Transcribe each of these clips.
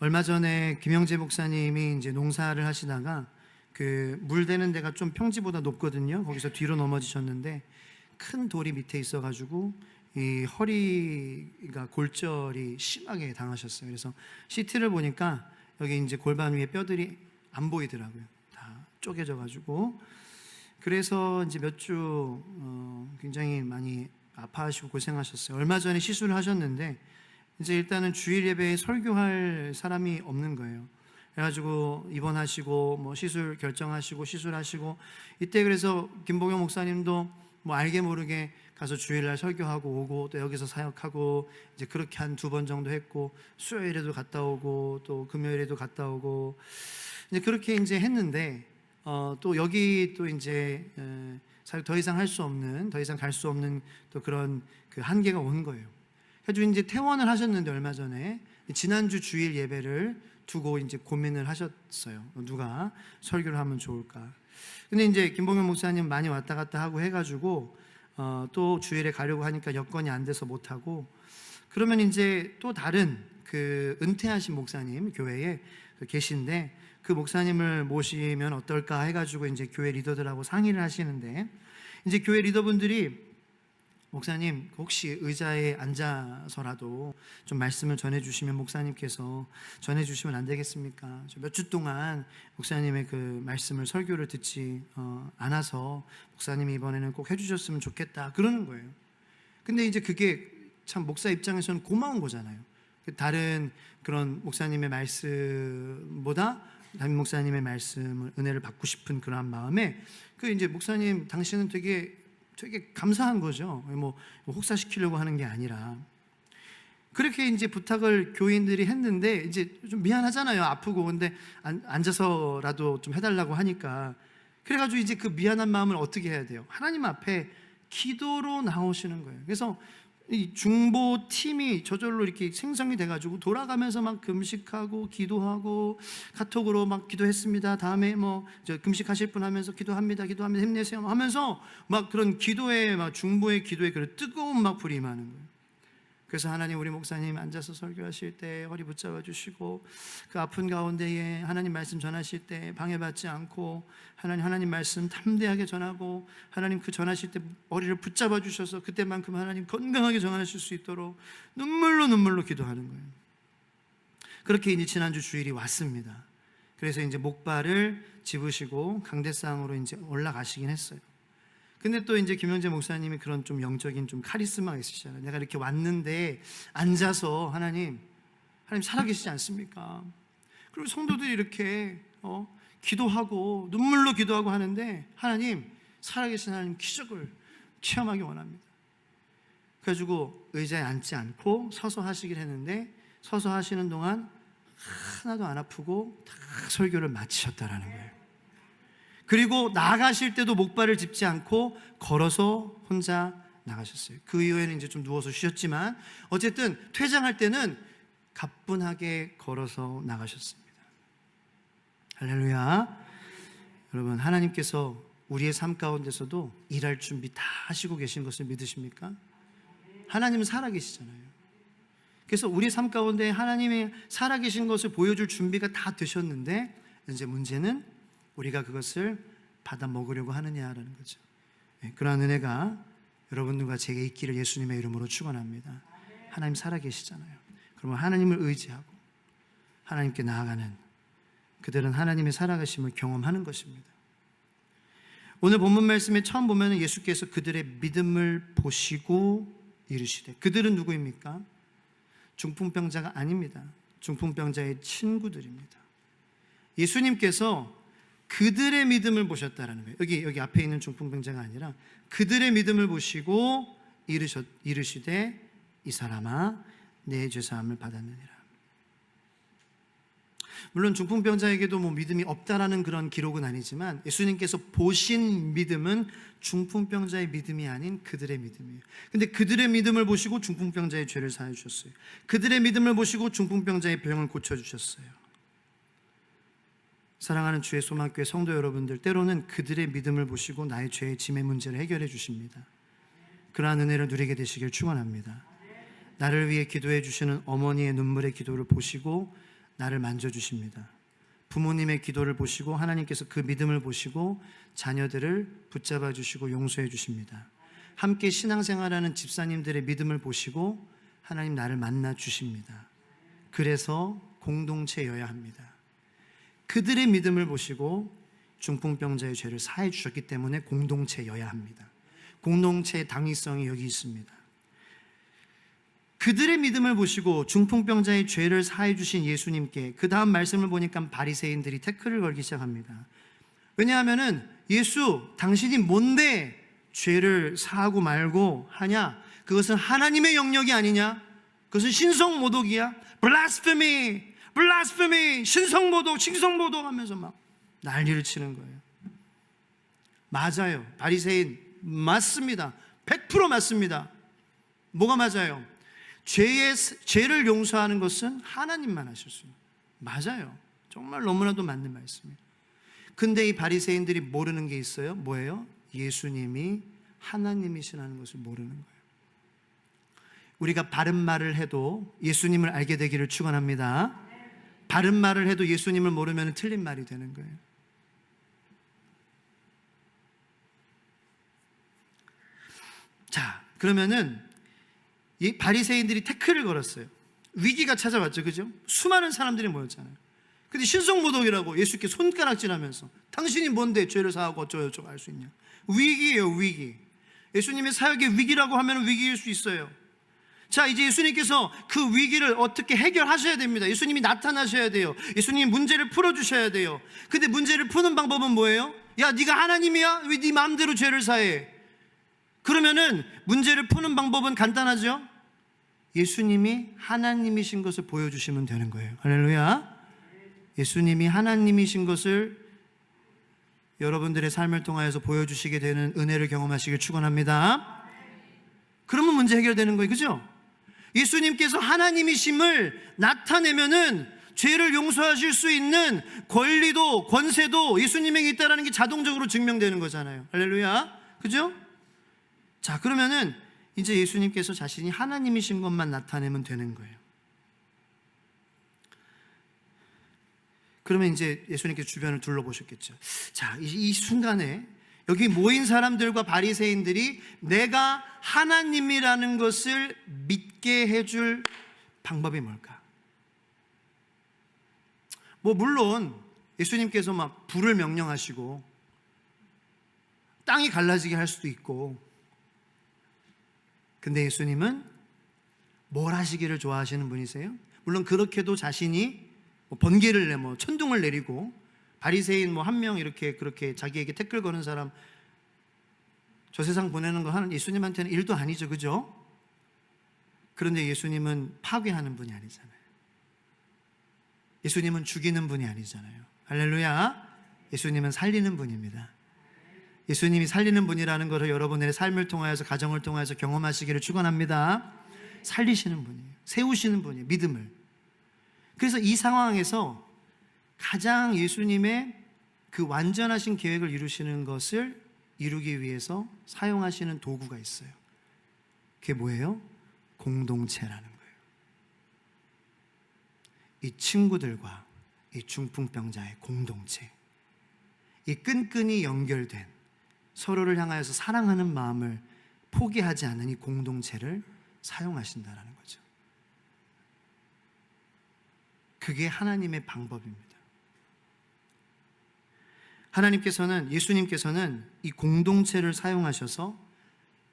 얼마 전에 김영재 목사님이 이제 농사를 하시다가 그 물 대는 데가 좀 평지보다 높거든요. 거기서 뒤로 넘어지셨는데 큰 돌이 밑에 있어가지고 이 허리가 골절이 심하게 당하셨어요. 그래서 CT를 보니까 여기 이제 골반 위에 뼈들이 안 보이더라고요. 다 쪼개져가지고. 그래서 이제 몇 주 굉장히 많이 아파하시고 고생하셨어요. 얼마 전에 시술을 하셨는데 이제 일단은 주일 예배에 설교할 사람이 없는 거예요. 그래가지고 입원하시고 뭐 시술 결정하시고 시술하시고 이때 그래서 김봉영 목사님도 뭐 알게 모르게 가서 주일날 설교하고 오고 또 여기서 사역하고 이제 그렇게 한 2번 정도 했고 수요일에도 갔다 오고 또 금요일에도 갔다 오고 이제 그렇게 이제 했는데 또 여기 또 이제 더 이상 할 수 없는 더 이상 갈 수 없는 또 그런 그 한계가 온 거예요. 그래서 이제 퇴원을 하셨는데 얼마 전에 지난주 주일 예배를 두고 이제 고민을 하셨어요. 누가 설교를 하면 좋을까? 근데 이제 김봉현 목사님 많이 왔다 갔다 하고 해가지고 또 주일에 가려고 하니까 여건이 안 돼서 못 하고 그러면 이제 또 다른 그 은퇴하신 목사님 교회에 계신데 그 목사님을 모시면 어떨까 해가지고 이제 교회 리더들하고 상의를 하시는데 이제 교회 리더분들이 목사님 혹시 의자에 앉아서라도 좀 말씀을 전해주시면 목사님께서 전해주시면 안 되겠습니까? 몇 주 동안 목사님의 그 말씀을 설교를 듣지 않아서 목사님이 이번에는 꼭 해주셨으면 좋겠다 그러는 거예요. 근데 이제 그게 참 목사 입장에서는 고마운 거잖아요. 다른 그런 목사님의 말씀보다 담임 목사님의 말씀을 은혜를 받고 싶은 그런 마음에 그 이제 목사님 당신은 되게 감사한 거죠. 뭐 혹사시키려고 하는 게 아니라 그렇게 이제 부탁을 교인들이 했는데 이제 좀 미안하잖아요. 아프고 근데 앉아서라도 좀 해달라고 하니까 그래가지고 이제 그 미안한 마음을 어떻게 해야 돼요? 하나님 앞에 기도로 나오시는 거예요. 그래서 이 중보 팀이 저절로 이렇게 생성이 돼가지고 돌아가면서 막 금식하고 기도하고 카톡으로 막 기도했습니다. 다음에 뭐 저 금식하실 분 하면서 기도합니다. 힘내세요 하면서 막 그런 기도에 막 중보의 기도에 그런 뜨거운 막 불이 임하는 거예요. 그래서 하나님 우리 목사님 앉아서 설교하실 때 허리 붙잡아 주시고 그 아픈 가운데에 하나님 말씀 전하실 때 방해받지 않고 하나님 말씀 담대하게 전하고 하나님 그 전하실 때 머리를 붙잡아 주셔서 그때만큼 하나님 건강하게 전하실 수 있도록 눈물로 기도하는 거예요. 그렇게 이제 지난주 주일이 왔습니다. 그래서 이제 목발을 집으시고 강대상으로 이제 올라가시긴 했어요. 근데 또 이제 김영재 목사님이 그런 좀 영적인 좀 카리스마가 있으시잖아요. 내가 이렇게 왔는데 앉아서 하나님 살아계시지 않습니까? 그리고 성도들이 이렇게 기도하고 눈물로 기도하고 하는데 하나님 살아계신 하나님 기적을 체험하기 원합니다. 그래가지고 의자에 앉지 않고 서서 하시길 했는데 서서 하시는 동안 하나도 안 아프고 다 설교를 마치셨다라는 거예요. 그리고 나가실 때도 목발을 짚지 않고 걸어서 혼자 나가셨어요. 그 이후에는 이제 좀 누워서 쉬셨지만 어쨌든 퇴장할 때는 가뿐하게 걸어서 나가셨습니다. 할렐루야. 여러분 하나님께서 우리의 삶 가운데서도 일할 준비 다 하시고 계신 것을 믿으십니까? 하나님은 살아계시잖아요. 그래서 우리 삶 가운데 하나님의 살아계신 것을 보여줄 준비가 다 되셨는데 이제 문제는 우리가 그것을 받아 먹으려고 하느냐라는 거죠. 그러한 은혜가 여러분들과 제게 있기를 예수님의 이름으로 축원합니다. 하나님 살아계시잖아요. 그러면 하나님을 의지하고 하나님께 나아가는 그들은 하나님의 살아계심을 경험하는 것입니다. 오늘 본문 말씀에 처음 보면 예수께서 그들의 믿음을 보시고 이르시되 그들은 누구입니까? 중풍병자가 아닙니다. 중풍병자의 친구들입니다. 예수님께서 그들의 믿음을 보셨다라는 거예요. 여기 앞에 있는 중풍병자가 아니라 그들의 믿음을 보시고 이르시되 이 사람아 내 죄사함을 받았느니라. 물론 중풍병자에게도 뭐 믿음이 없다라는 그런 기록은 아니지만 예수님께서 보신 믿음은 중풍병자의 믿음이 아닌 그들의 믿음이에요. 근데 그들의 믿음을 보시고 중풍병자의 죄를 사해 주셨어요. 그들의 믿음을 보시고 중풍병자의 병을 고쳐 주셨어요. 사랑하는 주의 소망교회 성도 여러분들, 때로는 그들의 믿음을 보시고 나의 죄의 짐의 문제를 해결해 주십니다. 그러한 은혜를 누리게 되시길 축원합니다. 나를 위해 기도해 주시는 어머니의 눈물의 기도를 보시고 나를 만져주십니다. 부모님의 기도를 보시고 하나님께서 그 믿음을 보시고 자녀들을 붙잡아 주시고 용서해 주십니다. 함께 신앙생활하는 집사님들의 믿음을 보시고 하나님 나를 만나 주십니다. 그래서 공동체여야 합니다. 그들의 믿음을 보시고 중풍병자의 죄를 사해 주셨기 때문에 공동체여야 합니다. 공동체의 당위성이 여기 있습니다. 그들의 믿음을 보시고 중풍병자의 죄를 사해 주신 예수님께 그 다음 말씀을 보니까 바리새인들이 태클을 걸기 시작합니다. 왜냐하면은 예수, 당신이 뭔데 죄를 사하고 말고 하냐? 그것은 하나님의 영역이 아니냐? 그것은 신성모독이야? blasphemy, blasphemy, 신성모독, 칭성모독 하면서 막 난리를 치는 거예요. 맞아요. 바리새인 맞습니다. 100% 맞습니다. 뭐가 맞아요? 죄를 용서하는 것은 하나님만 하실 수 있습니다. 맞아요. 정말 너무나도 맞는 말씀이에요. 근데 이 바리새인들이 모르는 게 있어요. 뭐예요? 예수님이 하나님이시라는 것을 모르는 거예요. 우리가 바른 말을 해도 예수님을 알게 되기를 축원합니다. 바른 말을 해도 예수님을 모르면 틀린 말이 되는 거예요. 자, 그러면은 이 바리새인들이 태클을 걸었어요. 위기가 찾아왔죠, 그죠? 수많은 사람들이 모였잖아요. 근데 신성모독이라고 예수께 손가락질하면서 당신이 뭔데 죄를 사하고 어쩌고저쩌고 할 수 있냐? 위기예요, 위기. 예수님의 사역의 위기라고 하면 위기일 수 있어요. 자, 이제 예수님께서 그 위기를 어떻게 해결하셔야 됩니다. 예수님이 나타나셔야 돼요. 예수님이 문제를 풀어주셔야 돼요. 근데 문제를 푸는 방법은 뭐예요? 야, 네가 하나님이야? 왜 네 마음대로 죄를 사해? 그러면은 문제를 푸는 방법은 간단하죠? 예수님이 하나님이신 것을 보여주시면 되는 거예요. 할렐루야. 예수님이 하나님이신 것을 여러분들의 삶을 통하여서 보여주시게 되는 은혜를 경험하시길 축원합니다. 그러면 문제 해결되는 거예요. 그죠? 예수님께서 하나님이심을 나타내면은 죄를 용서하실 수 있는 권리도 권세도 예수님에게 있다는 게 자동적으로 증명되는 거잖아요. 할렐루야. 그죠? 자, 그러면은 이제 예수님께서 자신이 하나님이신 것만 나타내면 되는 거예요. 그러면 이제 예수님께서 주변을 둘러보셨겠죠. 자, 이 순간에 여기 모인 사람들과 바리새인들이 내가 하나님이라는 것을 믿게 해줄 방법이 뭘까? 뭐 물론 예수님께서 막 불을 명령하시고 땅이 갈라지게 할 수도 있고, 근데 예수님은 뭘 하시기를 좋아하시는 분이세요? 물론 그렇게도 자신이 번개를 내, 천둥을 내리고 바리새인 한 명 이렇게 그렇게 자기에게 태클 거는 사람 저 세상 보내는 거 하는 예수님한테는 일도 아니죠, 그죠? 그런데 예수님은 파괴하는 분이 아니잖아요. 예수님은 죽이는 분이 아니잖아요. 할렐루야. 예수님은 살리는 분입니다. 예수님이 살리는 분이라는 것을 여러분의 삶을 통하여서 가정을 통하여서 경험하시기를 축원합니다. 살리시는 분이에요. 세우시는 분이에요. 믿음을. 그래서 이 상황에서 가장 예수님의 그 완전하신 계획을 이루시는 것을 이루기 위해서 사용하시는 도구가 있어요. 그게 뭐예요? 공동체라는 거예요. 이 친구들과 이 중풍병자의 공동체, 이 끈끈이 연결된 서로를 향하여서 사랑하는 마음을 포기하지 않는 이 공동체를 사용하신다는 거죠. 그게 하나님의 방법입니다. 예수님께서는 이 공동체를 사용하셔서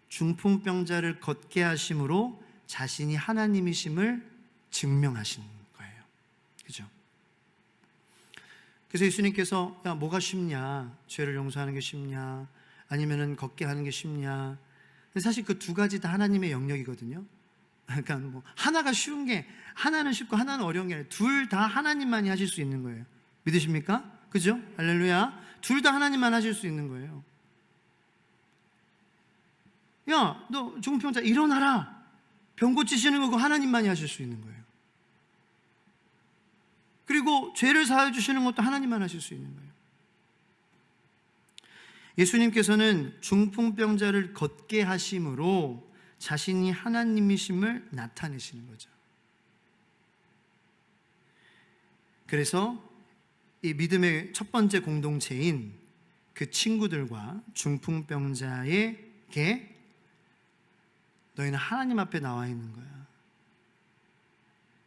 중풍병자를 걷게 하심으로 자신이 하나님이심을 증명하신 거예요. 그죠? 그래서 예수님께서 야, 뭐가 쉽냐? 죄를 용서하는 게 쉽냐? 아니면은 걷게 하는 게 쉽냐? 근데 사실 그 두 가지 다 하나님의 영역이거든요. 그러니까 하나가 쉬운 게 하나는 쉽고 하나는 어려운 게 아니라 둘 다 하나님만이 하실 수 있는 거예요. 믿으십니까? 그죠? 할렐루야. 둘 다 하나님만 하실 수 있는 거예요. 야, 너 중풍병자 일어나라. 병 고치시는 거고 하나님만이 하실 수 있는 거예요. 그리고 죄를 사해 주시는 것도 하나님만 하실 수 있는 거예요. 예수님께서는 중풍병자를 걷게 하심으로 자신이 하나님이심을 나타내시는 거죠. 그래서 이 믿음의 첫 번째 공동체인 그 친구들과 중풍병자에게 너희는 하나님 앞에 나와 있는 거야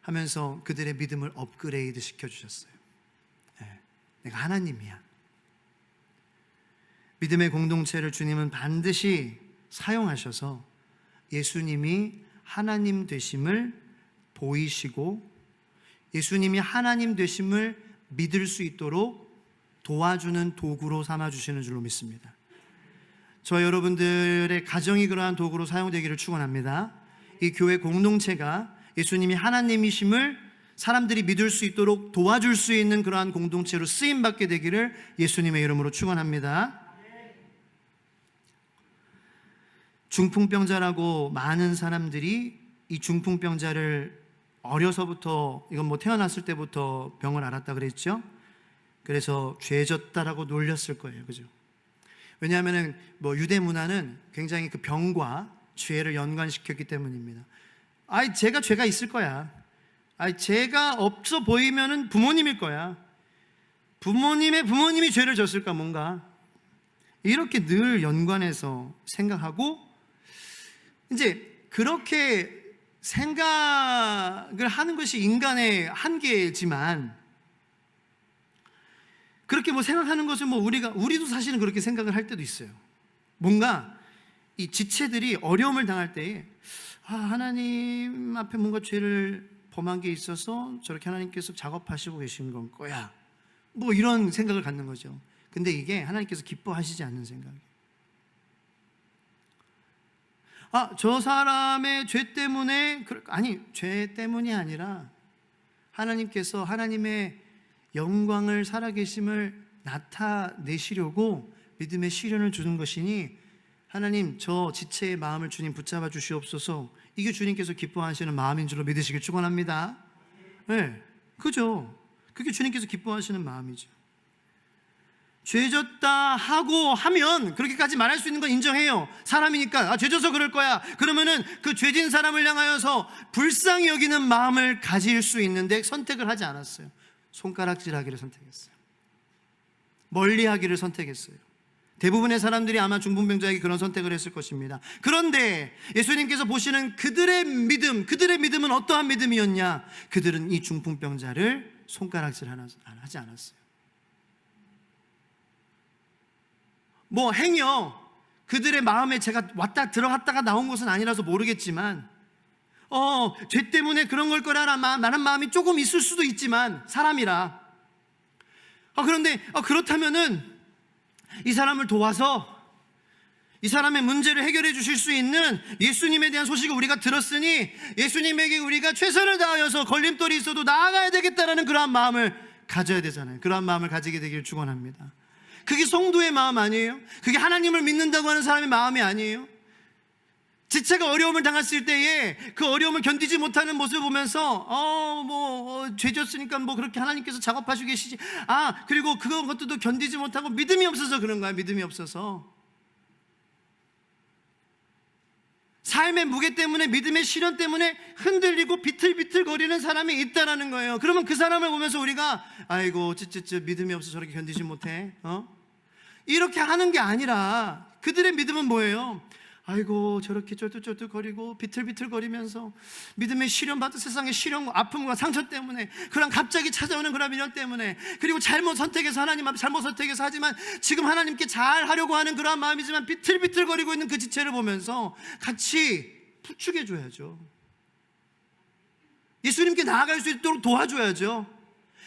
하면서 그들의 믿음을 업그레이드 시켜주셨어요. 내가 하나님이야. 믿음의 공동체를 주님은 반드시 사용하셔서 예수님이 하나님 되심을 보이시고 예수님이 하나님 되심을 믿을 수 있도록 도와주는 도구로 삼아주시는 줄로 믿습니다. 저 여러분들의 가정이 그러한 도구로 사용되기를 축원합니다. 이 교회 공동체가 예수님이 하나님이심을 사람들이 믿을 수 있도록 도와줄 수 있는 그러한 공동체로 쓰임받게 되기를 예수님의 이름으로 축원합니다. 중풍병자라고 많은 사람들이 이 중풍병자를 어려서부터, 이건 뭐 태어났을 때부터 병을 앓았다 그랬죠. 그래서 죄졌다라고 놀렸을 거예요, 그죠? 왜냐하면은 뭐 유대 문화는 굉장히 그 병과 죄를 연관시켰기 때문입니다. 제가 죄가 있을 거야. 죄가 없어 보이면은 부모님일 거야. 부모님이 죄를 졌을까 뭔가 이렇게 늘 연관해서 생각하고 이제 그렇게 생각을 하는 것이 인간의 한계지만 그렇게 뭐 생각하는 것은 뭐 우리도 사실은 그렇게 생각을 할 때도 있어요. 뭔가 이 지체들이 어려움을 당할 때에 하나님 앞에 뭔가 죄를 범한 게 있어서 저렇게 하나님께서 작업하시고 계신 건 거야. 뭐 이런 생각을 갖는 거죠. 근데 이게 하나님께서 기뻐하시지 않는 생각이에요. 저 사람의 죄 때문에, 죄 때문이 아니라 하나님께서 하나님의 영광을 살아계심을 나타내시려고 믿음의 시련을 주는 것이니 하나님 저 지체의 마음을 주님 붙잡아 주시옵소서. 이게 주님께서 기뻐하시는 마음인 줄로 믿으시길 축원합니다. 네, 그죠? 그게 주님께서 기뻐하시는 마음이죠. 죄졌다 하고 하면 그렇게까지 말할 수 있는 건 인정해요. 사람이니까 죄져서 그럴 거야. 그러면은 그 죄진 사람을 향하여서 불쌍히 여기는 마음을 가질 수 있는데 선택을 하지 않았어요. 손가락질하기를 선택했어요. 멀리하기를 선택했어요. 대부분의 사람들이 아마 중풍병자에게 그런 선택을 했을 것입니다. 그런데 예수님께서 보시는 그들의 믿음은 어떠한 믿음이었냐? 그들은 이 중풍병자를 손가락질 하지 않았어요. 뭐 행여 그들의 마음에 제가 왔다 들어갔다가 나온 것은 아니라서 모르겠지만 죄 때문에 그런 걸 거라는 마음이 조금 있을 수도 있지만 사람이라 그런데 그렇다면은 이 사람을 도와서 이 사람의 문제를 해결해 주실 수 있는 예수님에 대한 소식을 우리가 들었으니 예수님에게 우리가 최선을 다하여서 걸림돌이 있어도 나아가야 되겠다라는 그러한 마음을 가져야 되잖아요. 그러한 마음을 가지게 되기를 축원합니다. 그게 성도의 마음 아니에요? 그게 하나님을 믿는다고 하는 사람의 마음이 아니에요? 지체가 어려움을 당했을 때에 그 어려움을 견디지 못하는 모습을 보면서 죄졌으니까 뭐 그렇게 하나님께서 작업하시고 계시지. 그리고 그것도 견디지 못하고 믿음이 없어서 그런 거야. 믿음이 없어서 삶의 무게 때문에 믿음의 시련 때문에 흔들리고 비틀비틀거리는 사람이 있다라는 거예요. 그러면 그 사람을 보면서 우리가 아이고 믿음이 없어서 저렇게 견디지 못해 이렇게 하는 게 아니라 그들의 믿음은 뭐예요? 아이고 저렇게 쫄뚝쫄뚝거리고 비틀비틀거리면서 믿음의 시련 받은 세상의 시련과 아픔과 상처 때문에 그런 갑자기 찾아오는 그런 미련 때문에 그리고 잘못 선택해서 하나님 앞에 잘못 선택해서 하지만 지금 하나님께 잘 하려고 하는 그런 마음이지만 비틀비틀거리고 있는 그 지체를 보면서 같이 부축해 줘야죠. 예수님께 나아갈 수 있도록 도와줘야죠.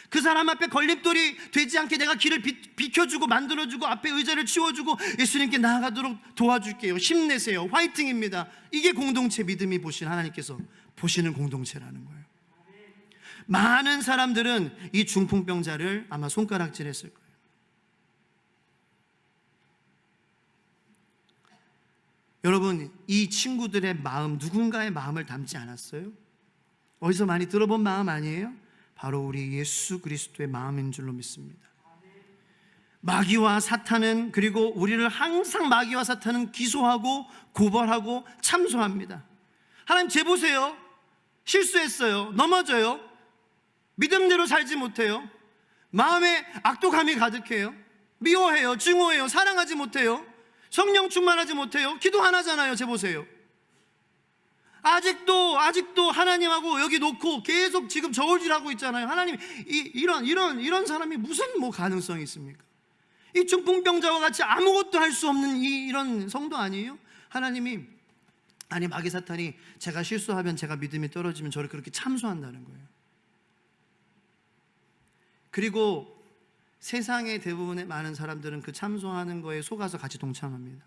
그 사람 앞에 걸림돌이 되지 않게 내가 길을 비켜주고 만들어주고 앞에 의자를 치워주고 예수님께 나아가도록 도와줄게요. 힘내세요. 화이팅입니다. 이게 공동체 믿음이 하나님께서 보시는 공동체라는 거예요. 많은 사람들은 이 중풍병자를 아마 손가락질했을 거예요. 여러분, 이 친구들의 마음, 누군가의 마음을 담지 않았어요? 어디서 많이 들어본 마음 아니에요? 바로 우리 예수 그리스도의 마음인 줄로 믿습니다. 마귀와 사탄은, 그리고 우리를 항상 마귀와 사탄은 기소하고 고발하고 참소합니다. 하나님 재보세요. 실수했어요. 넘어져요. 믿음대로 살지 못해요. 마음에 악독함이 가득해요. 미워해요. 증오해요. 사랑하지 못해요. 성령 충만하지 못해요. 기도 안 하잖아요. 제 보세요. 아직도 하나님하고 여기 놓고 계속 지금 저울질하고 있잖아요. 하나님, 이런 사람이 무슨 뭐 가능성이 있습니까? 이 중풍병자와 같이 아무것도 할 수 없는 이런 성도 아니에요? 하나님이, 아니, 마귀 사탄이 제가 실수하면, 제가 믿음이 떨어지면 저를 그렇게 참소한다는 거예요. 그리고 세상의 대부분의 많은 사람들은 그 참소하는 거에 속아서 같이 동참합니다.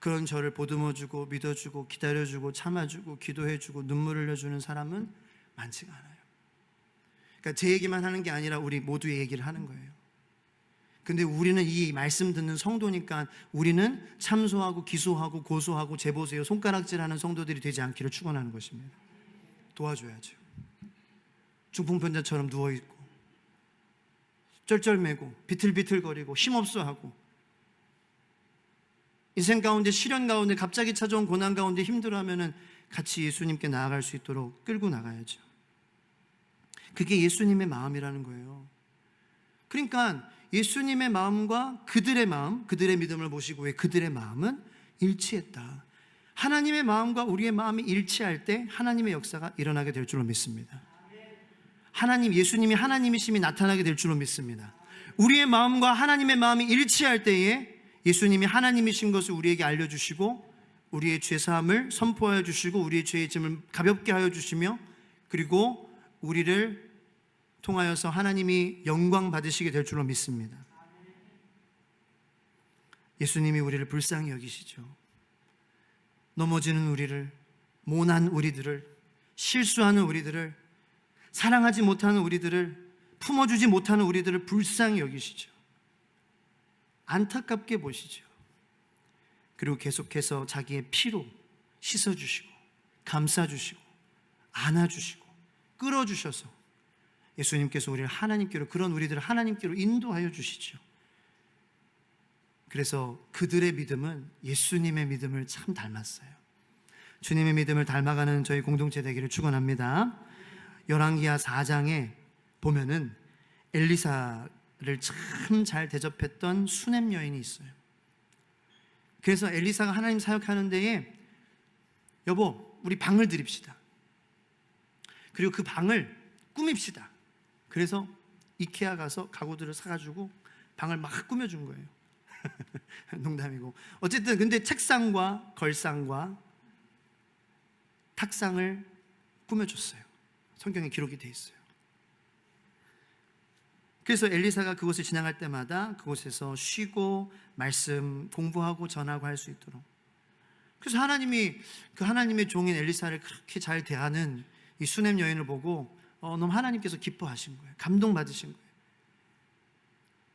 그런 저를 보듬어주고 믿어주고 기다려주고 참아주고 기도해주고 눈물 흘려주는 사람은 많지가 않아요. 그러니까 제 얘기만 하는 게 아니라 우리 모두의 얘기를 하는 거예요. 근데 우리는 이 말씀 듣는 성도니까 우리는 참소하고 기소하고 고소하고 제보세요 손가락질하는 성도들이 되지 않기를 축원하는 것입니다. 도와줘야죠. 중풍병자처럼 누워있고 쩔쩔매고 비틀비틀거리고 힘없어 하고 인생 가운데 시련 가운데 갑자기 찾아온 고난 가운데 힘들어하면은 같이 예수님께 나아갈 수 있도록 끌고 나가야죠. 그게 예수님의 마음이라는 거예요. 그러니까 예수님의 마음과 그들의 마음, 그들의 믿음을 보시고 왜 그들의 마음은 일치했다. 하나님의 마음과 우리의 마음이 일치할 때 하나님의 역사가 일어나게 될 줄로 믿습니다. 예수님이 하나님이심이 나타나게 될 줄로 믿습니다. 우리의 마음과 하나님의 마음이 일치할 때에 예수님이 하나님이신 것을 우리에게 알려주시고 우리의 죄사함을 선포하여 주시고 우리의 죄의 짐을 가볍게 하여 주시며 그리고 우리를 통하여서 하나님이 영광 받으시게 될 줄로 믿습니다. 예수님이 우리를 불쌍히 여기시죠. 넘어지는 우리를, 모난 우리들을, 실수하는 우리들을, 사랑하지 못하는 우리들을, 품어주지 못하는 우리들을 불쌍히 여기시죠. 안타깝게 보시죠. 그리고 계속해서 자기의 피로 씻어주시고 감싸주시고 안아주시고 끌어주셔서 예수님께서 우리를 하나님께로, 그런 우리들을 하나님께로 인도하여 주시죠. 그래서 그들의 믿음은 예수님의 믿음을 참 닮았어요. 주님의 믿음을 닮아가는 저희 공동체 되기를 축원합니다. 열왕기하 4장에 보면은 엘리사를 참 잘 대접했던 수넴 여인이 있어요. 그래서 엘리사가 하나님 사역하는 데에 여보, 우리 방을 드립시다. 그리고 그 방을 꾸밉시다. 그래서 이케아 가서 가구들을 사가지고 방을 막 꾸며준 거예요. 농담이고. 어쨌든 근데 책상과 걸상과 탁상을 꾸며줬어요. 성경에 기록이 돼 있어요. 그래서 엘리사가 그곳을 지나갈 때마다 그곳에서 쉬고 말씀 공부하고 전하고 할 수 있도록. 그래서 하나님이 그 하나님의 종인 엘리사를 그렇게 잘 대하는 이 수넴 여인을 보고 너무 하나님께서 기뻐하신 거예요. 감동받으신 거예요.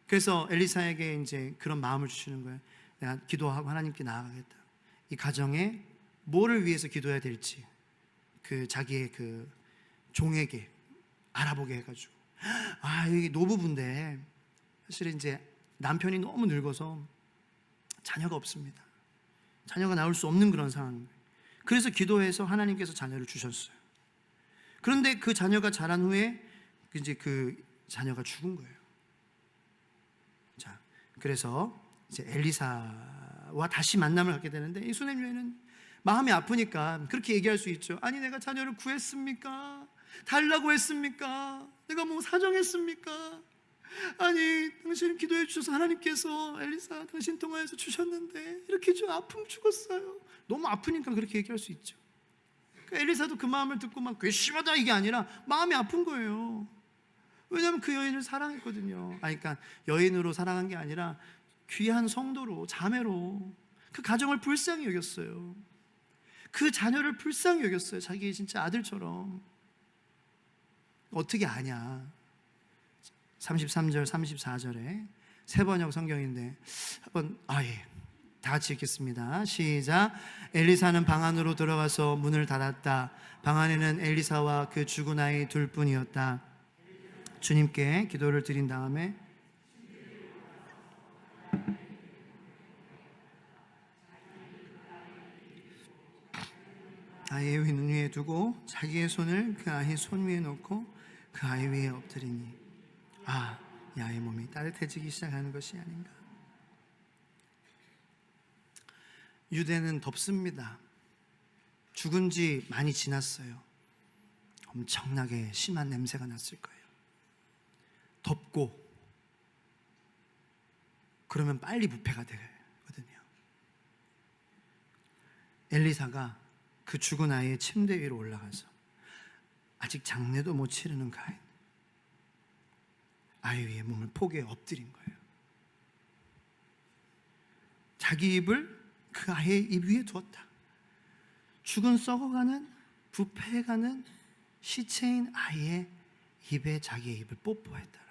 그래서 엘리사에게 이제 그런 마음을 주시는 거예요. 내가 기도하고 하나님께 나아가겠다. 이 가정에 뭐를 위해서 기도해야 될지 그 자기의 그 종에게 알아보게 해가지고, 여기 노부부인데 사실 이제 남편이 너무 늙어서 자녀가 없습니다. 자녀가 나올 수 없는 그런 상황입니다. 그래서 기도해서 하나님께서 자녀를 주셨어요. 그런데 그 자녀가 자란 후에 이제 그 자녀가 죽은 거예요. 자, 그래서 이제 엘리사와 다시 만남을 갖게 되는데 이 수넴 여인은 마음이 아프니까 그렇게 얘기할 수 있죠. 아니, 내가 자녀를 구했습니까? 달라고 했습니까? 내가 뭐 사정했습니까? 아니, 당신 기도해 주셔서 하나님께서 엘리사 당신 통하여서 주셨는데 이렇게 좀 아픔 죽었어요. 너무 아프니까 그렇게 얘기할 수 있죠. 그러니까 엘리사도 그 마음을 듣고 막 괘씸하다 이게 아니라 마음이 아픈 거예요. 왜냐하면 그 여인을 사랑했거든요. 그러니까 여인으로 사랑한 게 아니라 귀한 성도로, 자매로 그 가정을 불쌍히 여겼어요. 그 자녀를 불쌍히 여겼어요. 자기 진짜 아들처럼. 어떻게 아냐? 33절 34절에 세 번역 성경인데 한번 다 같이 읽겠습니다. 시작. 엘리사는 방 안으로 들어가서 문을 닫았다. 방 안에는 엘리사와 그 죽은 아이 둘뿐이었다. 주님께 기도를 드린 다음에 아이의 눈 위에 두고 자기의 손을 그 아이의 손 위에 놓고 그 아이 위에 엎드리니 이 아이의 몸이 따뜻해지기 시작하는 것이 아닌가. 유대는 덥습니다. 죽은 지 많이 지났어요. 엄청나게 심한 냄새가 났을 거예요. 덥고 그러면 빨리 부패가 되거든요. 엘리사가 그 죽은 아이의 침대 위로 올라가서 아직 장례도 못 치르는 그 아이 위에 몸을 포개에 엎드린 거예요. 자기 입을 그 아이의 입 위에 두었다. 죽은 썩어가는 부패해가는 시체인 아이의 입에 자기의 입을 뽀뽀했다.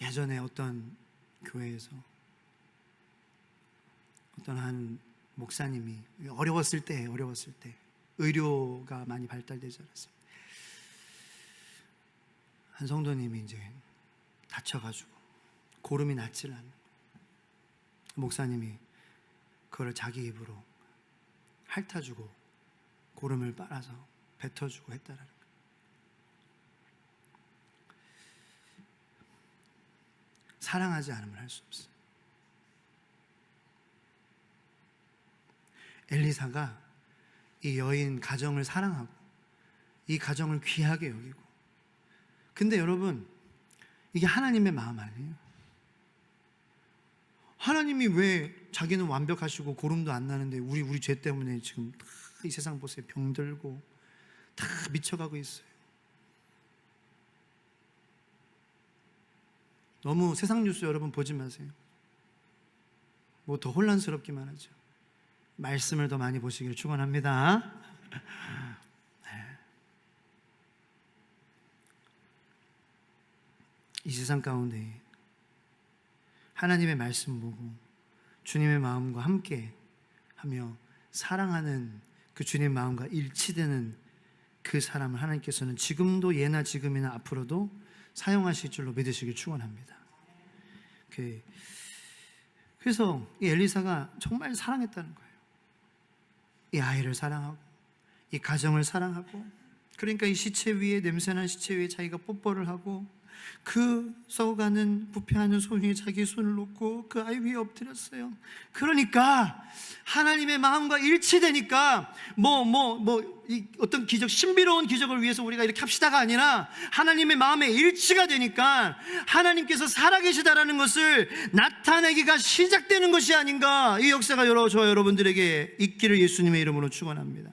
예전에 어떤 교회에서 어떤 한 목사님이 어려웠을 때 의료가 많이 발달되지 않았어요. 한 성도님이 이제 다쳐가지고 고름이 낫질 않는 거예요. 목사님이 그걸 자기 입으로 핥아주고 고름을 빨아서 뱉어주고 했다라는 거예요. 사랑하지 않으면 할 수 없어요. 엘리사가 이 여인 가정을 사랑하고 이 가정을 귀하게 여기고, 근데 여러분 이게 하나님의 마음 아니에요? 하나님이 왜 자기는 완벽하시고 고름도 안 나는데 우리 죄 때문에 지금 다 이 세상 보세요. 병들고 다 미쳐가고 있어요. 너무 세상 뉴스 여러분 보지 마세요. 뭐 더 혼란스럽기만 하죠. 말씀을 더 많이 보시기를 축원합니다. 이 세상 가운데 하나님의 말씀 보고 주님의 마음과 함께 하며 사랑하는 그 주님의 마음과 일치되는 그 사람을 하나님께서는 지금도 예나 지금이나 앞으로도 사용하실 줄로 믿으시길 축원합니다. 그래서 이 엘리사가 정말 사랑했다는 거예요. 이 아이를 사랑하고 이 가정을 사랑하고, 그러니까 이 시체 위에, 냄새난 시체 위에 자기가 뽀뽀를 하고 그 썩어가는 부패하는 손 위에 자기의 손을 놓고 그 아이 위에 엎드렸어요. 그러니까 하나님의 마음과 일치되니까 어떤 기적, 신비로운 기적을 위해서 우리가 이렇게 합시다가 아니라 하나님의 마음에 일치가 되니까 하나님께서 살아계시다라는 것을 나타내기가 시작되는 것이 아닌가. 이 역사가 저와 여러분들에게 있기를 예수님의 이름으로 축원합니다.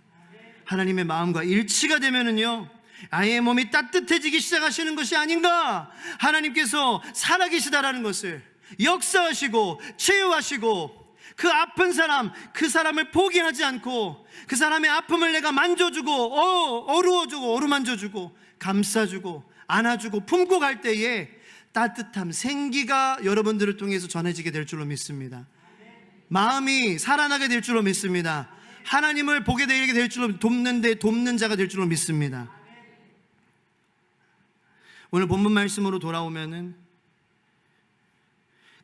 하나님의 마음과 일치가 되면은요, 아이의 몸이 따뜻해지기 시작하시는 것이 아닌가. 하나님께서 살아계시다라는 것을 역사하시고 치유하시고 그 아픈 사람, 그 사람을 포기하지 않고 그 사람의 아픔을 내가 만져주고 어루어주고 어루만져주고 감싸주고 안아주고 품고 갈 때에 따뜻함, 생기가 여러분들을 통해서 전해지게 될 줄로 믿습니다. 마음이 살아나게 될 줄로 믿습니다. 하나님을 보게 되게 될 줄로, 돕는 자가 될 줄로 믿습니다. 오늘 본문 말씀으로 돌아오면은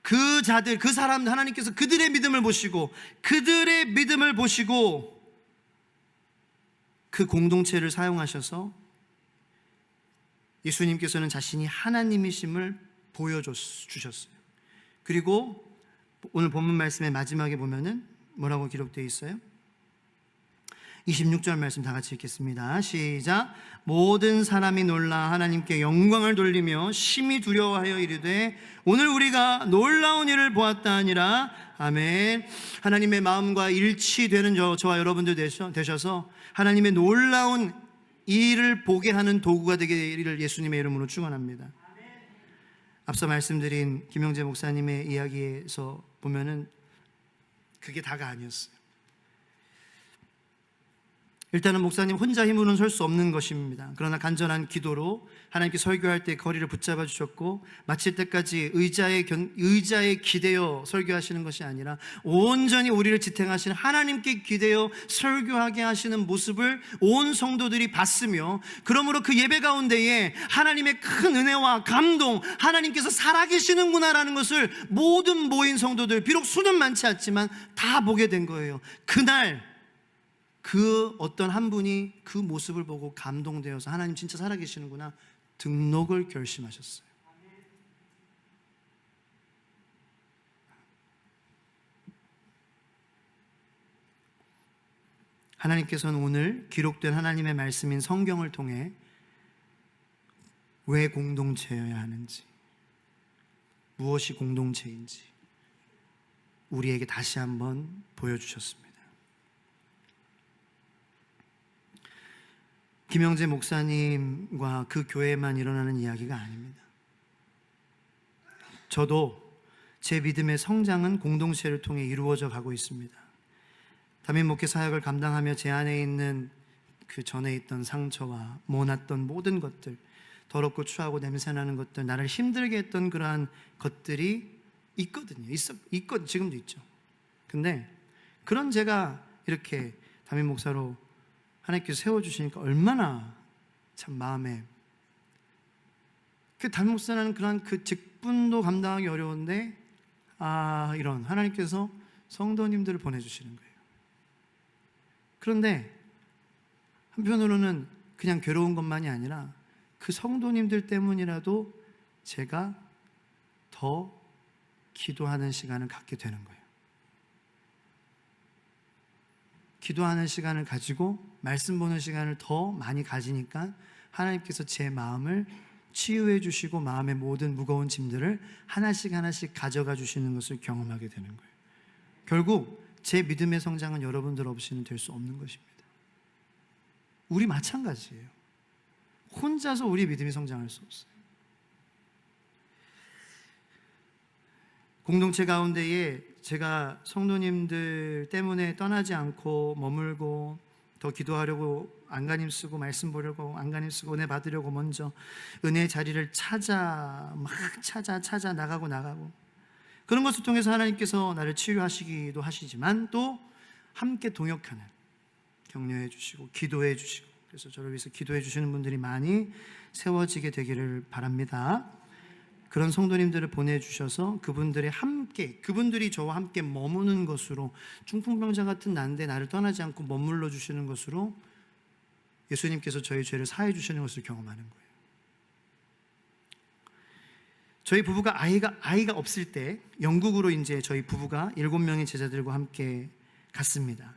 그 자들, 그 사람, 하나님께서 그들의 믿음을 보시고 그 공동체를 사용하셔서 예수님께서는 자신이 하나님이심을 보여주셨어요. 그리고 오늘 본문 말씀의 마지막에 보면은 뭐라고 기록되어 있어요? 26절 말씀 다 같이 읽겠습니다. 시작. 모든 사람이 놀라 하나님께 영광을 돌리며 심히 두려워하여 이르되 오늘 우리가 놀라운 일을 보았다 하니라. 아멘. 하나님의 마음과 일치되는 저와 여러분들 되셔서 하나님의 놀라운 일을 보게 하는 도구가 되기를 예수님의 이름으로 축원합니다. 앞서 말씀드린 김영재 목사님의 이야기에서 보면은 그게 다가 아니었어요. 일단은 목사님 혼자 힘으로는 설 수 없는 것입니다. 그러나 간절한 기도로 하나님께 설교할 때 거리를 붙잡아 주셨고, 마칠 때까지 의자에 기대어 설교하시는 것이 아니라 온전히 우리를 지탱하시는 하나님께 기대어 설교하게 하시는 모습을 온 성도들이 봤으며, 그러므로 그 예배 가운데에 하나님의 큰 은혜와 감동, 하나님께서 살아계시는구나라는 것을 모든 모인 성도들, 비록 수는 많지 않지만 다 보게 된 거예요. 그날 그 어떤 한 분이 그 모습을 보고 감동되어서 하나님 진짜 살아계시는구나, 등록을 결심하셨어요. 하나님께서는 오늘 기록된 하나님의 말씀인 성경을 통해 왜 공동체여야 하는지, 무엇이 공동체인지 우리에게 다시 한번 보여주셨습니다. 김영재 목사님과 그 교회에만 일어나는 이야기가 아닙니다. 저도 제 믿음의 성장은 공동체를 통해 이루어져 가고 있습니다. 담임 목회 사역을 감당하며 제 안에 있는 그 전에 있던 상처와 모났던 모든 것들, 더럽고 추하고 냄새나는 것들, 나를 힘들게 했던 그러한 것들이 있거든요. 지금도 있죠. 근데 그런 제가 이렇게 담임 목사로 하나님께서 세워주시니까 얼마나 참 마음에, 그 담임 목사라는 그런 그 직분도 감당하기 어려운데, 이런 하나님께서 성도님들을 보내주시는 거예요. 그런데 한편으로는 그냥 괴로운 것만이 아니라 그 성도님들 때문이라도 제가 더 기도하는 시간을 갖게 되는 거예요. 기도하는 시간을 가지고 말씀 보는 시간을 더 많이 가지니까 하나님께서 제 마음을 치유해 주시고 마음의 모든 무거운 짐들을 하나씩 하나씩 가져가 주시는 것을 경험하게 되는 거예요. 결국 제 믿음의 성장은 여러분들 없이는 될 수 없는 것입니다. 우리 마찬가지예요. 혼자서 우리 믿음이 성장할 수 없어요. 공동체 가운데에 제가 성도님들 때문에 떠나지 않고 머물고 더 기도하려고 안간힘 쓰고 말씀 보려고 안간힘 쓰고 은혜 받으려고 먼저 은혜의 자리를 찾아 나가고 그런 것을 통해서 하나님께서 나를 치유하시기도 하시지만 또 함께 동역하는, 격려해 주시고 기도해 주시고, 그래서 저를 위해서 기도해 주시는 분들이 많이 세워지게 되기를 바랍니다. 그런 성도님들을 보내주셔서 그분들이 저와 함께 머무는 것으로, 중풍병자 같은 난데 나를 떠나지 않고 머물러 주시는 것으로 예수님께서 저희 죄를 사해 주시는 것을 경험하는 거예요. 저희 부부가 아이가 없을 때 영국으로 이제 저희 부부가 7명의 제자들과 함께 갔습니다.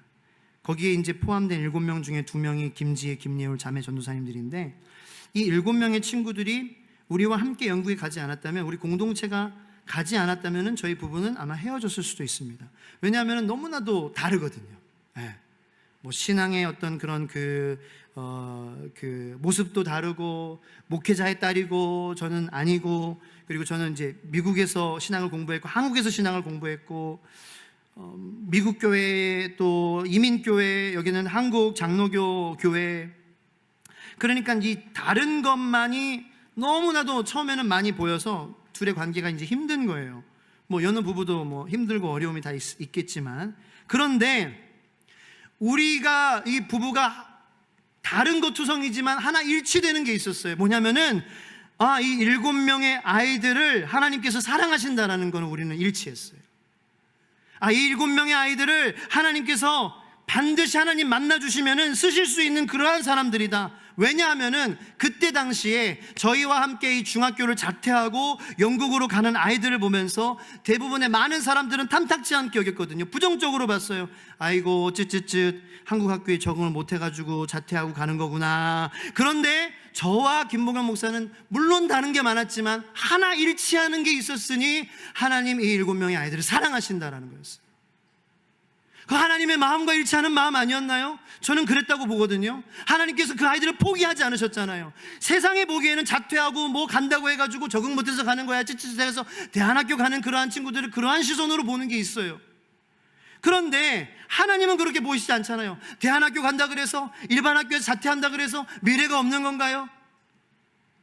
거기에 이제 포함된 7명 중에 2명이 김지혜, 김예울 자매 전도사님들인데, 이 7명의 친구들이 우리와 함께 영국에 가지 않았다면, 우리 공동체가 가지 않았다면 저희 부부는 아마 헤어졌을 수도 있습니다. 왜냐하면 너무나도 다르거든요. 뭐 신앙의 어떤 그런 그 모습도 다르고, 목회자의 딸이고 저는 아니고, 그리고 저는 이제 미국에서 신앙을 공부했고 한국에서 신앙을 공부했고, 미국 교회 또 이민 교회, 여기는 한국 장로교 교회. 그러니까 이 다른 것만이 너무나도 처음에는 많이 보여서 둘의 관계가 이제 힘든 거예요. 뭐 여느 부부도 뭐 힘들고 어려움이 다 있겠지만, 그런데 우리가 이 부부가 다른 것 투성이지만 하나 일치되는 게 있었어요. 뭐냐면은 이 7명의 아이들을 하나님께서 사랑하신다라는 건 우리는 일치했어요. 이 7명의 아이들을 하나님께서 반드시 하나님 만나주시면은 쓰실 수 있는 그러한 사람들이다. 왜냐하면은 그때 당시에 저희와 함께 이 중학교를 자퇴하고 영국으로 가는 아이들을 보면서 대부분의 많은 사람들은 탐탁지 않게 여겼거든요. 부정적으로 봤어요. 아이고 쯧쯧쯧 한국 학교에 적응을 못해가지고 자퇴하고 가는 거구나. 그런데 저와 김봉현 목사는 물론 다른 게 많았지만 하나 일치하는 게 있었으니 하나님 이 7명의 아이들을 사랑하신다라는 거였어요. 그 하나님의 마음과 일치하는 마음 아니었나요? 저는 그랬다고 보거든요. 하나님께서 그 아이들을 포기하지 않으셨잖아요. 세상에 보기에는 자퇴하고 뭐 간다고 해가지고 적응 못해서 가는 거야 찌찌찌해서 대안학교 가는 그러한 친구들을 그러한 시선으로 보는 게 있어요. 그런데 하나님은 그렇게 보이시지 않잖아요. 대안학교 간다 그래서, 일반 학교에서 자퇴한다 그래서 미래가 없는 건가요?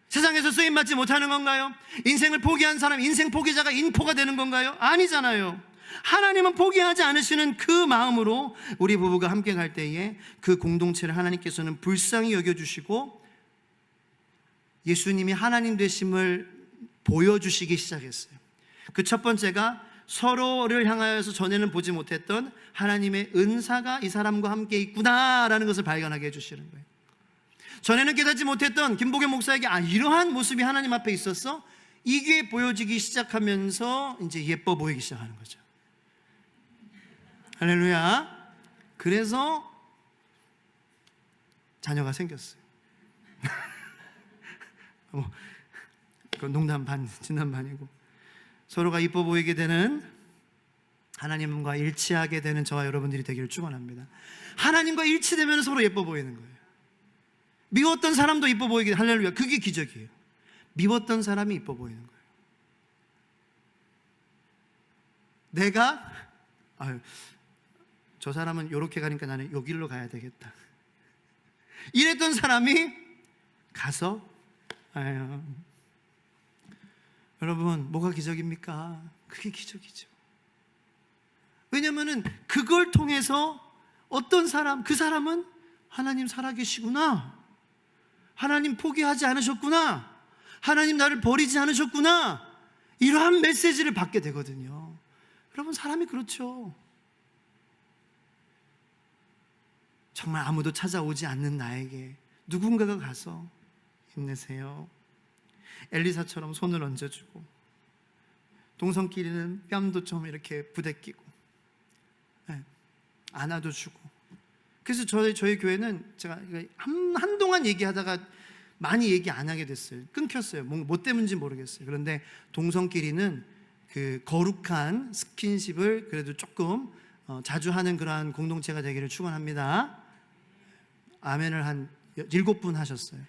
세상에서 쓰임받지 못하는 건가요? 인생을 포기한 사람, 인생 포기자가 인포가 되는 건가요? 아니잖아요. 하나님은 포기하지 않으시는 그 마음으로 우리 부부가 함께 갈 때에 그 공동체를 하나님께서는 불쌍히 여겨주시고 예수님이 하나님 되심을 보여주시기 시작했어요. 그 첫 번째가 서로를 향하여서 전에는 보지 못했던 하나님의 은사가 이 사람과 함께 있구나라는 것을 발견하게 해주시는 거예요. 전에는 깨닫지 못했던 김복현 목사에게 이러한 모습이 하나님 앞에 있었어? 이게 보여지기 시작하면서 이제 예뻐 보이기 시작하는 거죠. 할렐루야. 그래서 자녀가 생겼어요. 그건 농담 반, 진담 반이고, 서로가 이뻐 보이게 되는, 하나님과 일치하게 되는 저와 여러분들이 되기를 축원합니다. 하나님과 일치되면 서로 예뻐 보이는 거예요. 미웠던 사람도 이뻐 보이게, 할렐루야. 그게 기적이에요. 미웠던 사람이 이뻐 보이는 거예요. 내가 저 사람은 이렇게 가니까 나는 요 길로 가야 되겠다, 이랬던 사람이 가서 여러분, 뭐가 기적입니까? 그게 기적이죠. 왜냐면은 그걸 통해서 어떤 사람, 그 사람은 하나님 살아계시구나, 하나님 포기하지 않으셨구나, 하나님 나를 버리지 않으셨구나, 이러한 메시지를 받게 되거든요. 여러분, 사람이 그렇죠. 정말 아무도 찾아오지 않는 나에게 누군가가 가서 힘내세요, 엘리사처럼 손을 얹어주고, 동성끼리는 뺨도 좀 이렇게 부대끼고, 안아도 주고. 그래서 저희 교회는 제가 한동안 얘기하다가 많이 얘기 안 하게 됐어요. 끊겼어요. 뭐 때문인지 모르겠어요. 그런데 동성끼리는 그 거룩한 스킨십을 그래도 조금 자주 하는 그러한 공동체가 되기를 축원합니다. 아멘을 한 7분 하셨어요.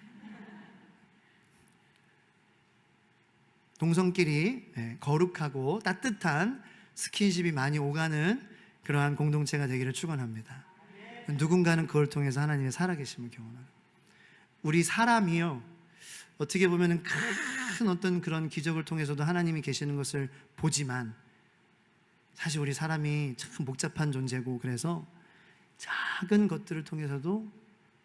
동성끼리 거룩하고 따뜻한 스킨십이 많이 오가는 그러한 공동체가 되기를 축원합니다. 누군가는 그걸 통해서 하나님의 살아계심을 경험하는, 우리 사람이요, 어떻게 보면 큰 어떤 그런 기적을 통해서도 하나님이 계시는 것을 보지만, 사실 우리 사람이 참 복잡한 존재고, 그래서 작은 것들을 통해서도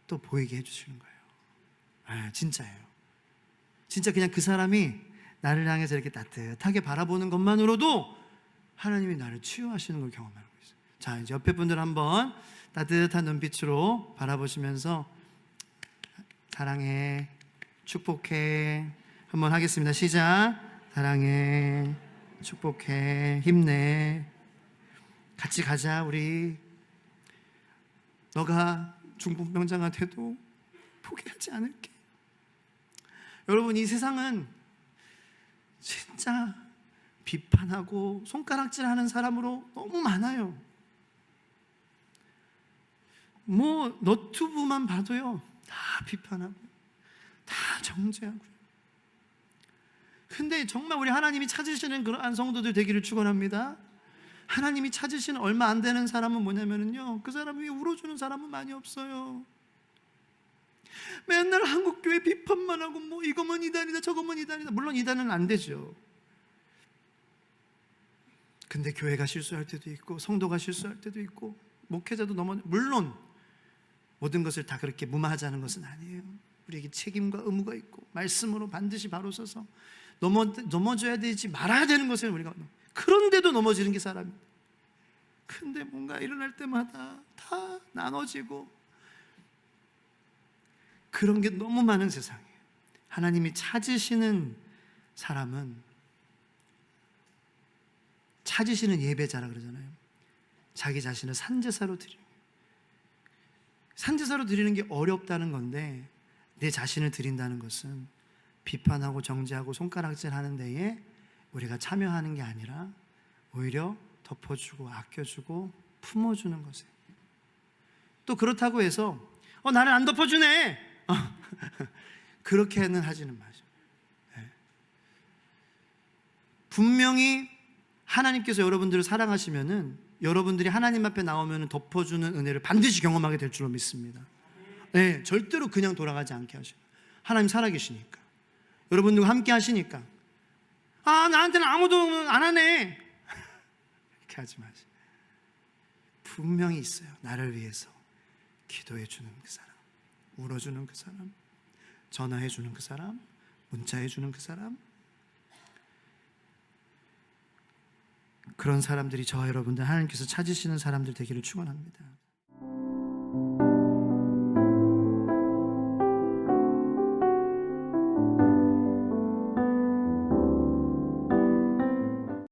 또 보이게 해주시는 거예요. 진짜예요. 진짜 그냥 그 사람이 나를 향해서 이렇게 따뜻하게 바라보는 것만으로도 하나님이 나를 치유하시는 걸 경험하는 거예요. 자, 이제 옆에 분들 한번 따뜻한 눈빛으로 바라보시면서 사랑해, 축복해 한번 하겠습니다. 시작. 사랑해, 축복해, 힘내, 같이 가자 우리. 너가 중풍병자가 돼도 포기하지 않을게. 여러분, 이 세상은 진짜 비판하고 손가락질하는 사람으로 너무 많아요. 뭐 너튜브만 봐도요, 다 비판하고 다 정죄하고. 근데 정말 우리 하나님이 찾으시는 그러한 성도들 되기를 축원합니다. 하나님이 찾으시는 얼마 안 되는 사람은 뭐냐면요, 그 사람 위에 울어주는 사람은 많이 없어요. 맨날 한국교회 비판만 하고, 뭐 이거면 이단이다 저거면 이단이다. 물론 이단은 안 되죠. 근데 교회가 실수할 때도 있고, 성도가 실수할 때도 있고, 목회자도 물론 모든 것을 다 그렇게 무마하자는 것은 아니에요. 우리에게 책임과 의무가 있고, 말씀으로 반드시 바로 서서 넘어져야 되지 말아야 되는 것을 우리가, 그런데도 넘어지는 게 사람입니다. 근데 뭔가 일어날 때마다 다 나눠지고, 그런 게 너무 많은 세상이에요. 하나님이 찾으시는 사람은, 찾으시는 예배자라 그러잖아요. 자기 자신을 산제사로 드리는, 산제사로 드리는 게 어렵다는 건데, 내 자신을 드린다는 것은 비판하고 정죄하고 손가락질 하는 데에 우리가 참여하는 게 아니라 오히려 덮어주고 아껴주고 품어주는 것이에요. 또 그렇다고 해서 나는 안 덮어주네 그렇게는 하지는 마죠. 분명히 하나님께서 여러분들을 사랑하시면은 여러분들이 하나님 앞에 나오면 덮어주는 은혜를 반드시 경험하게 될 줄로 믿습니다. 네, 절대로 그냥 돌아가지 않게 하셔요. 하나님 살아계시니까, 여러분들과 함께 하시니까. 나한테는 아무도 안 하네 이렇게 하지 마세요. 분명히 있어요. 나를 위해서 기도해주는 그 사람, 울어주는 그 사람, 전화해주는 그 사람, 문자해주는 그 사람. 그런 사람들이 저와 여러분들, 하나님께서 찾으시는 사람들 되기를 축원합니다.